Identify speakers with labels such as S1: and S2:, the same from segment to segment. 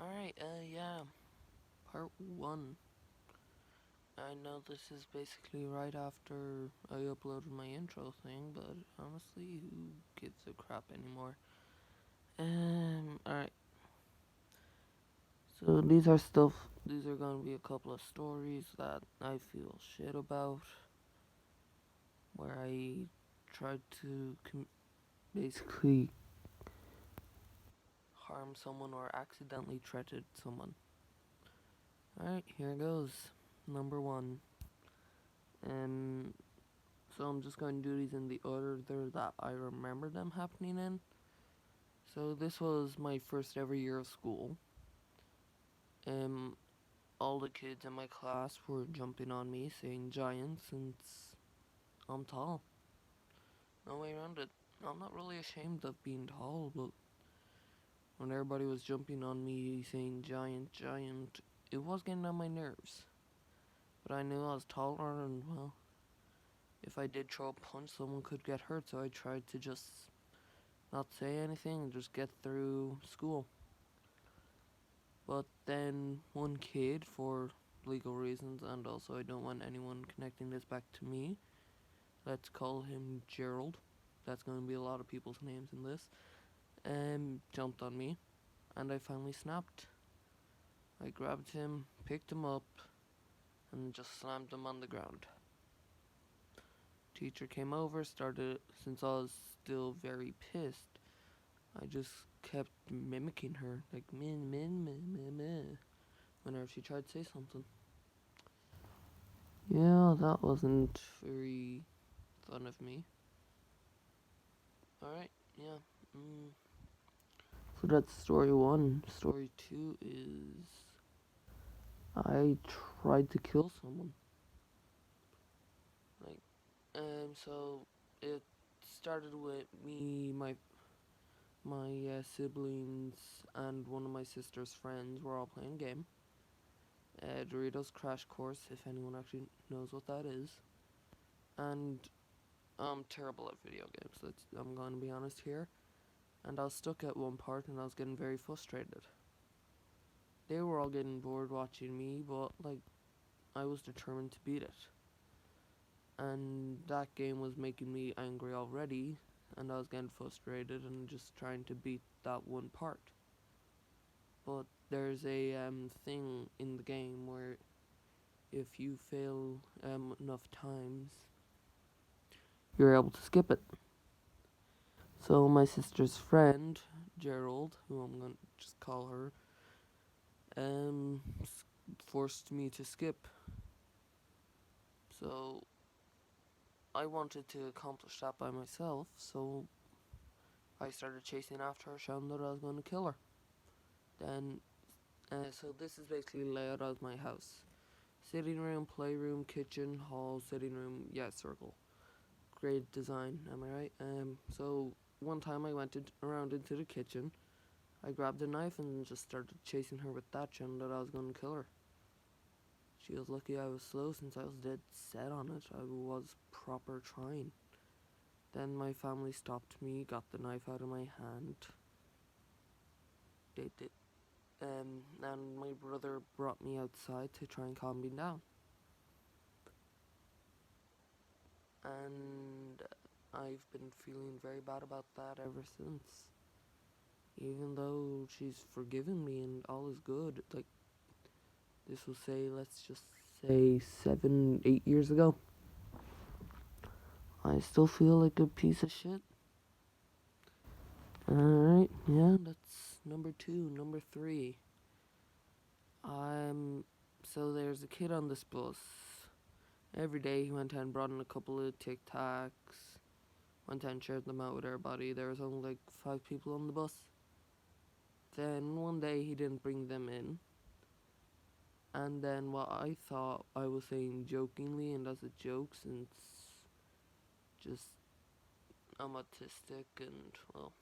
S1: Alright, yeah, part one. I know this is basically right after I uploaded my intro thing, but honestly, who gives a crap anymore? Alright, so these are gonna be a couple of stories that I feel shit about, where I tried to basically harm someone or accidentally threatened someone. Alright, here goes. Number one. Um, So I'm just going to do these in the order that I remember them happening in. So this was my first ever year of school. Um, all the kids in my class were jumping on me saying giant since I'm tall. No way around it. I'm not really ashamed of being tall, but when everybody was jumping on me saying giant, it was getting on my nerves. But I knew I was taller and, well, if I did throw a punch, someone could get hurt, so I tried to just not say anything and just get through school. But then one kid, for legal reasons, and also I don't want anyone connecting this back to me, let's call him Gerald. That's going to be a lot of people's names in this. Jumped on me, and I finally snapped. I grabbed him, picked him up, and just slammed him on the ground. Teacher came over, since I was still very pissed, I just kept mimicking her, like meh, whenever she tried to say something. Yeah, that wasn't very fun of me. Alright, yeah. So that's story one. Story two is I tried to kill someone. Like, so it started with me, my siblings, and one of my sister's friends were all playing a game. Doritos Crash Course, if anyone actually knows what that is. And I'm terrible at video games. I'm going to be honest here. And I was stuck at one part and I was getting very frustrated. They were all getting bored watching me, but like I was determined to beat it. And that game was making me angry already, and I was getting frustrated and just trying to beat that one part. But there's a thing in the game where if you fail enough times, you're able to skip it. So my sister's friend, Gerald, who I'm gonna just call her, um, forced me to skip. So I wanted to accomplish that by myself, so I started chasing after her, shouting that I was going to kill her. Then, so this is basically layout as my house. Sitting room, playroom, kitchen, hall, sitting room, yeah, circle. Great design, am I right? So one time I went around into the kitchen, I grabbed a knife and just started chasing her with that, shouting that I was going to kill her. She was lucky I was slow since I was dead set on it. I was proper trying. Then my family stopped me, got the knife out of my hand. They did. And my brother brought me outside to try and calm me down. And I've been feeling very bad about that ever since. Even though she's forgiven me and all is good, like, this will say, let's just say 7, 8 years ago. I still feel like a piece of shit. Alright, yeah, that's number two. Number three. So there's a kid on this bus. Every day he went and brought in a couple of Tic Tacs, went and shared them out with everybody. There was only like 5 people on the bus. Then one day he didn't bring them in. And then what I thought I was saying jokingly and as a joke, since just I'm autistic and, well,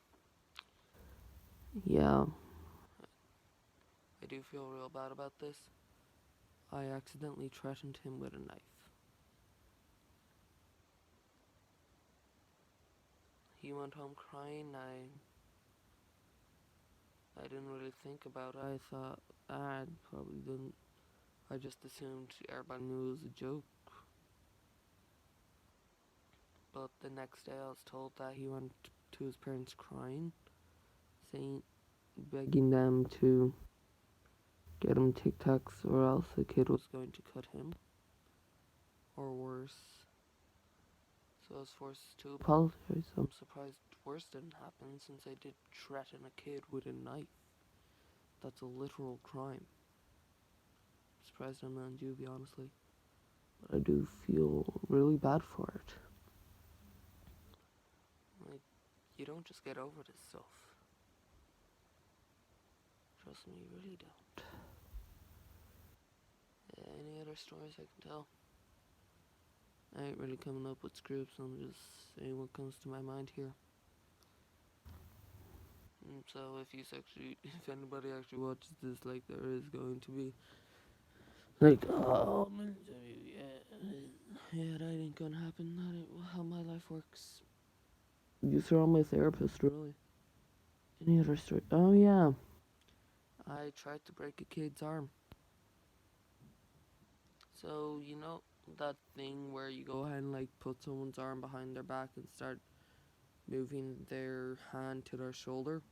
S1: yeah, I do feel real bad about this. I accidentally threatened him with a knife. He went home crying. I didn't really think about it. I thought I probably didn't. I just assumed everybody knew it was a joke. But the next day I was told that he went to his parents crying, saying, begging them to get him Tic Tacs or else the kid was going to cut him. Or worse. So I was forced to apologize. I'm surprised worse didn't happen since I did threaten a kid with a knife. That's a literal crime. I'm surprised I'm not in juvie, honestly. But I do feel really bad for it. Like, you don't just get over this stuff. Trust me, you really don't. Any other stories I can tell? I ain't really coming up with scripts, I'm just saying what comes to my mind here. So if anybody actually watches this, like, there is going to be, like, oh, yeah, that ain't gonna happen, that ain't how my life works. You throw my therapist, really. Any other story? Oh, yeah. I tried to break a kid's arm. So, you know that thing where you go ahead and, like, put someone's arm behind their back and start moving their hand to their shoulder?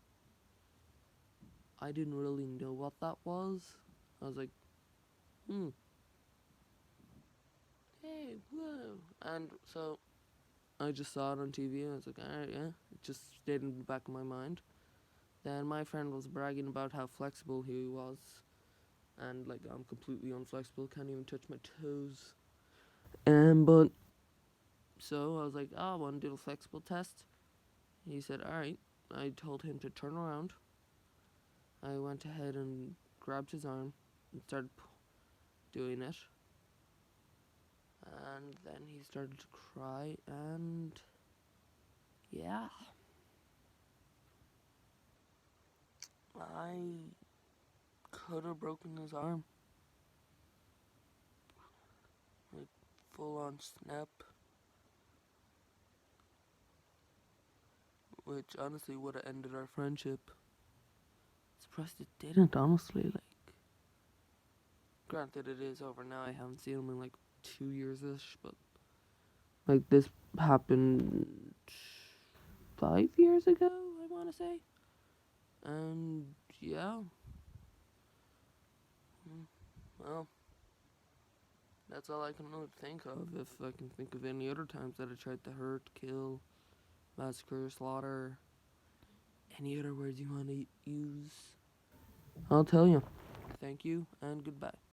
S1: I didn't really know what that was. I was like, hey, whoa. And so I just saw it on TV and I was like, alright, yeah. It just stayed in the back of my mind. Then my friend was bragging about how flexible he was. And, like, I'm completely unflexible, can't even touch my toes. But, so I was like, oh, I want to do a flexible test. He said, alright. I told him to turn around. I went ahead and grabbed his arm and started doing it. And then he started to cry, and yeah. I could have broken his arm. Like, full on snap. Which honestly would have ended our friendship. Surprised it didn't, honestly. Like, granted, it is over now. I haven't seen him in like 2 years ish, but like, this happened 5 years ago, I want to say. And yeah. Well, that's all I can really think of. If I can think of any other times that I tried to hurt, kill, massacre, slaughter, any other words you want to use, I'll tell you. Thank you and goodbye.